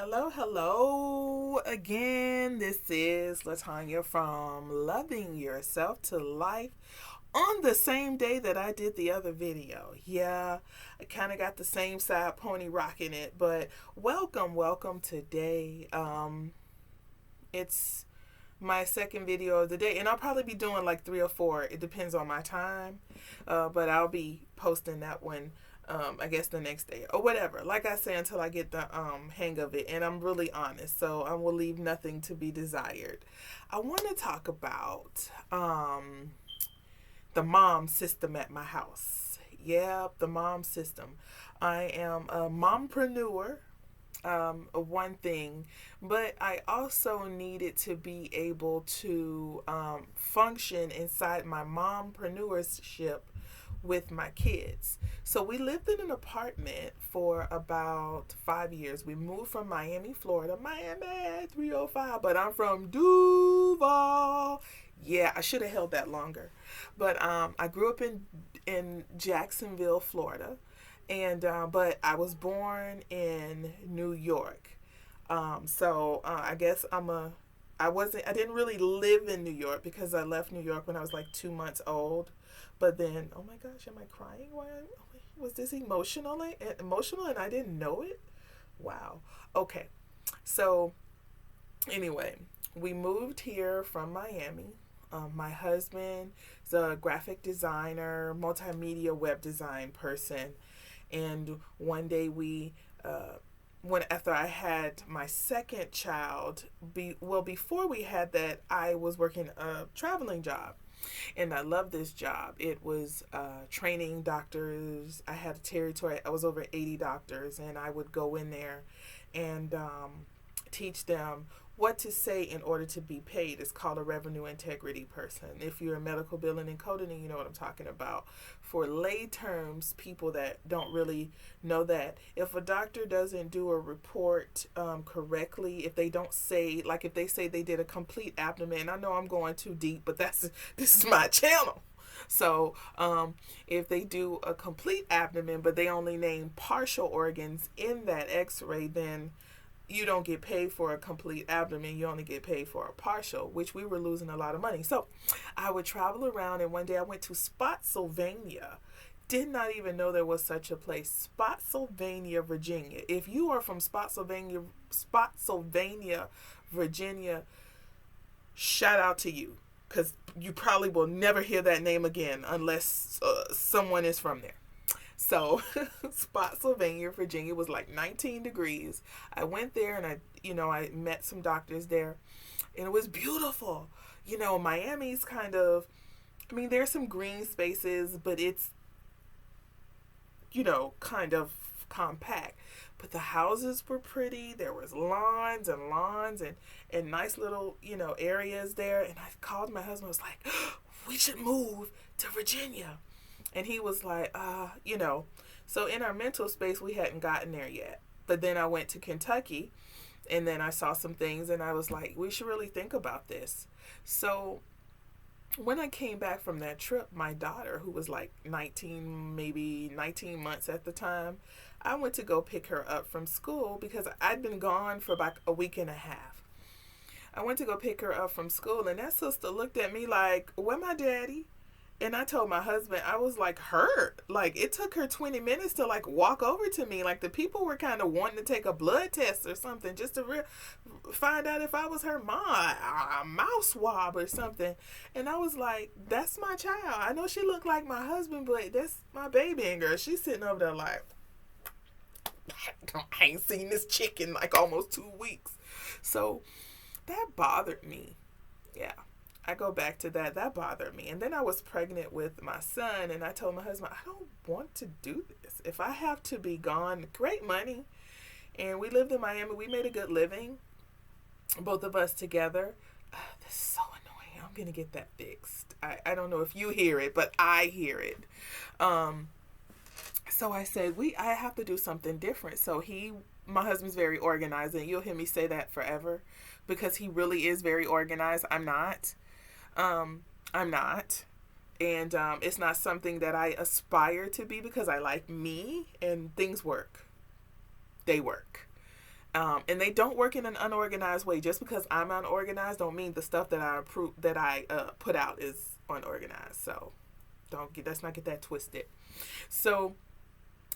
Hello again. This is Latanya from Loving Yourself to Life on the same day that I did the other video. Yeah, I kind of got the same side pony rocking it, but welcome today. It's my second video of the day, and I'll probably be doing like three or four. It depends on my time, but I'll be posting that one. I guess the next day or whatever. Like I say, until I get the hang of it, and I'm really honest, so I will leave nothing to be desired. I want to talk about the mom system at my house. Yeah, the mom system. I am a mompreneur, one thing, but I also needed to be able to function inside my mompreneurship with my kids. So we lived in an apartment for about 5 years. We moved from Miami, Florida, Miami 305, but I'm from Duval. Yeah, I should have held that longer. But I grew up in Jacksonville, Florida, and but I was born in New York. I guess I didn't really live in New York because I left New York when I was like 2 months old. But then, oh my gosh, am I crying? Why was this emotional and I didn't know it? Wow. Okay. So anyway, we moved here from Miami. My husband is a graphic designer, multimedia web design person, and one day when after I had my second child, before we had that, I was working a traveling job, and I loved this job. It was training doctors. I had a territory. I was over 80 doctors, and I would go in there and teach them what to say in order to be paid. It's called a revenue integrity person. If you're a medical billing and coding, you know what I'm talking about. For lay terms, people that don't really know that, if a doctor doesn't do a report correctly, if they don't say, like if they say they did a complete abdomen, I know I'm going too deep, but this is my channel. So if they do a complete abdomen, but they only name partial organs in that x-ray, then you don't get paid for a complete abdomen. You only get paid for a partial, which we were losing a lot of money. So I would travel around, and one day I went to Spotsylvania. Did not even know there was such a place. Spotsylvania, Virginia. If you are from Spotsylvania, Virginia, shout out to you, because you probably will never hear that name again unless someone is from there. So, Spotsylvania, Virginia was like 19 degrees. I went there and I met some doctors there, and it was beautiful. Miami's there's some green spaces, but it's, kind of compact. But the houses were pretty. There was lawns and nice little, areas there. And I called my husband. I was like, we should move to Virginia. And he was like, So in our mental space, we hadn't gotten there yet. But then I went to Kentucky, and then I saw some things, and I was like, we should really think about this. So when I came back from that trip, my daughter, who was like 19, maybe 19 months at the time, I went to go pick her up from school because I'd been gone for about a week and a half. I went to go pick her up from school, and that sister looked at me like, where my daddy? And I told my husband, I was like hurt. Like, it took her 20 minutes to like walk over to me. Like, the people were kind of wanting to take a blood test or something just to find out if I was her mom, a mouth swab or something. And I was like, that's my child. I know she looked like my husband, but that's my baby. And girl, she's sitting over there like, I ain't seen this chick in like almost 2 weeks. So that bothered me. Yeah. I go back to that. That bothered me. And then I was pregnant with my son, and I told my husband, I don't want to do this. If I have to be gone, great money. And we lived in Miami. We made a good living, both of us together. This is so annoying. I'm going to get that fixed. I don't know if you hear it, but I hear it. So I said, I have to do something different. So my husband's very organized, and you'll hear me say that forever because he really is very organized. I'm not. I'm not. And it's not something that I aspire to be because I like me and things work. They work. And they don't work in an unorganized way. Just because I'm unorganized don't mean the stuff that I put out is unorganized. So let's not get that twisted. So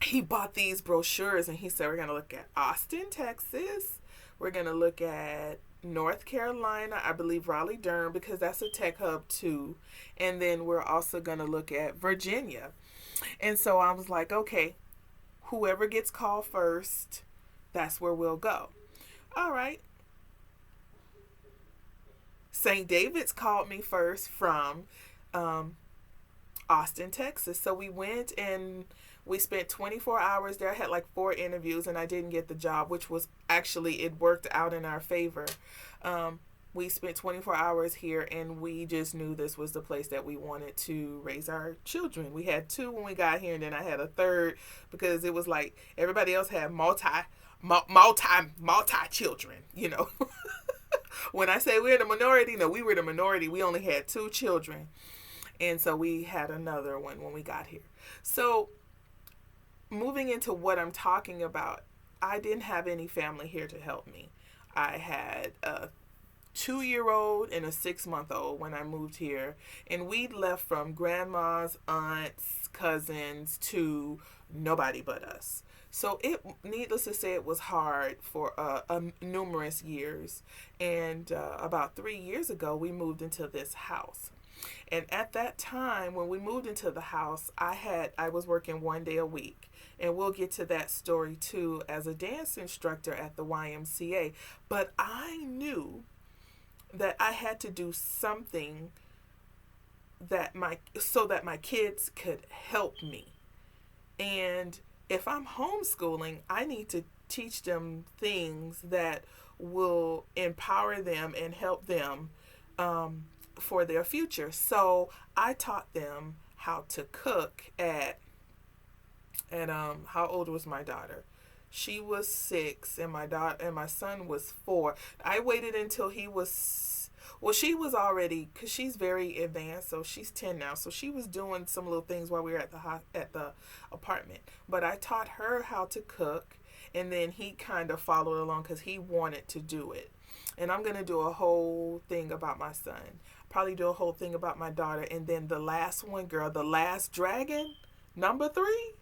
he bought these brochures and he said, we're going to look at Austin, Texas. We're going to look at North Carolina, I believe Raleigh, Durham, because that's a tech hub too. And then we're also going to look at Virginia. And so I was like, okay, whoever gets called first, that's where we'll go. All right. St. David's called me first from Austin, Texas. So we went and we spent 24 hours there. I had like 4 interviews and I didn't get the job, which was actually, it worked out in our favor. We spent 24 hours here and we just knew this was the place that we wanted to raise our children. We had 2 when we got here and then I had a 3rd because it was like everybody else had multi children, you know. When I say we're the minority, no, we were the minority. We only had 2 children. And so we had another one when we got here. So moving into what I'm talking about, I didn't have any family here to help me. I had a 2-year-old and a 6-month-old when I moved here. And we left from grandmas, aunts, cousins to nobody but us. So needless to say, it was hard for numerous years. And about 3 years ago, we moved into this house. And at that time, when we moved into the house, I was working 1 day a week. And we'll get to that story too as a dance instructor at the YMCA. But I knew that I had to do something so that my kids could help me. And if I'm homeschooling, I need to teach them things that will empower them and help them for their future. So I taught them how to cook at how old was my daughter? She was 6 and my son was 4. I waited until he was, well, she was already, because she's very advanced, so she's 10 now. So she was doing some little things while we were at the apartment. But I taught her how to cook, and then he kind of followed along because he wanted to do it. And I'm going to do a whole thing about my son. Probably do a whole thing about my daughter. And then the last one, girl, the last dragon, number 3.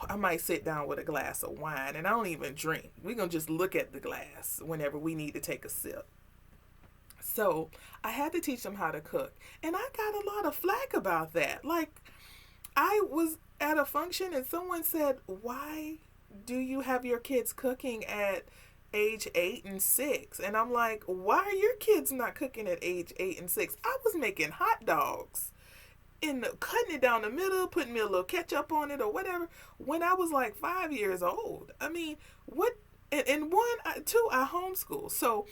I might sit down with a glass of wine, and I don't even drink. We're going to just look at the glass whenever we need to take a sip. So I had to teach them how to cook. And I got a lot of flack about that. Like, I was at a function and someone said, why do you have your kids cooking at age 8 and 6? And I'm like, why are your kids not cooking at age 8 and 6? I was making hot dogs and cutting it down the middle, putting me a little ketchup on it or whatever when I was like 5 years old. I mean, what? And 2, I homeschool. So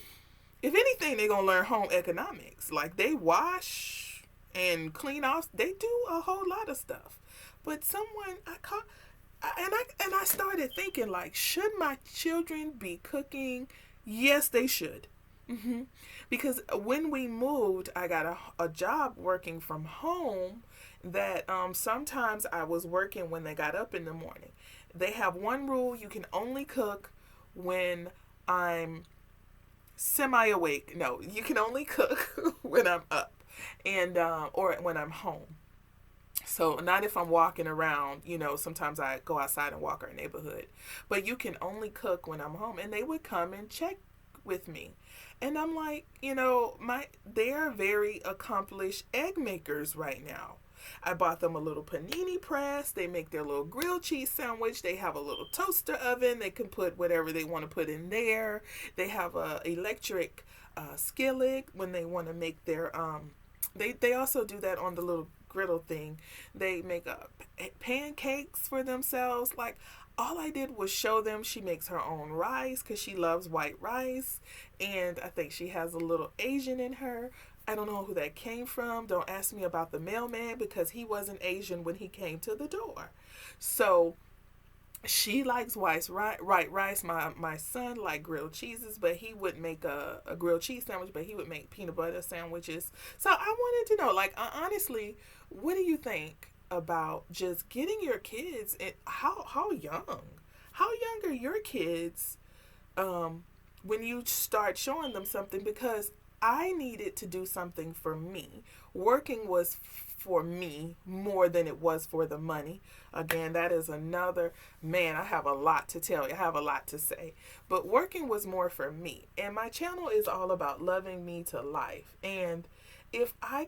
if anything, they're going to learn home economics. Like, they wash and clean off. They do a whole lot of stuff. But I started thinking, like, should my children be cooking? Yes, they should. Because when we moved, I got a job working from home that sometimes I was working when they got up in the morning. They have one rule: you can only cook when I'm semi-awake. No, you can only cook when I'm up and or when I'm home. So not if I'm walking around, you know, sometimes I go outside and walk our neighborhood. But you can only cook when I'm home. And they would come and check with me. And I'm like, you know, they're very accomplished egg makers right now. I bought them a little panini press. They make their little grilled cheese sandwich. They have a little toaster oven. They can put whatever they want to put in there. They have a electric skillet when they want to make their they also do that on the little griddle thing. They make pancakes for themselves. Like, all I did was show them. She makes her own rice because she loves white rice. And I think she has a little Asian in her. I don't know who that came from. Don't ask me about the mailman because he wasn't Asian when he came to the door. So she likes white rice. My son liked grilled cheeses, but he would make a grilled cheese sandwich, but he would make peanut butter sandwiches. So I wanted to know, like, honestly, what do you think about just getting your kids, and how young? How young are your kids when you start showing them something? Because I needed to do something for me. Working was for me more than it was for the money. Again, that is another, man, I have a lot to tell you. I have a lot to say. But working was more for me. And my channel is all about loving me to life. And if I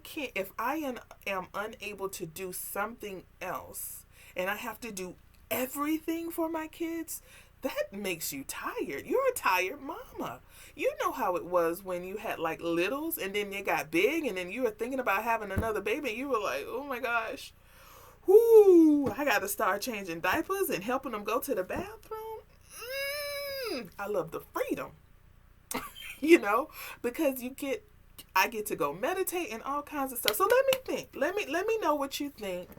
am unable to do something else and I have to do everything for my kids, that makes you tired. You're a tired mama. You know how it was when you had like littles and then they got big and then you were thinking about having another baby and you were like, oh my gosh, whoo, I got to start changing diapers and helping them go to the bathroom. I love the freedom, you know, because I get to go meditate and all kinds of stuff. So let me think. Let me know what you think.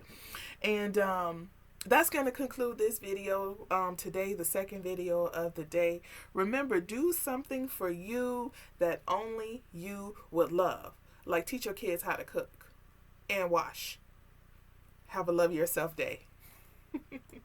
And that's going to conclude this video today, the second video of the day. Remember, do something for you that only you would love. Like teach your kids how to cook and wash. Have a love yourself day.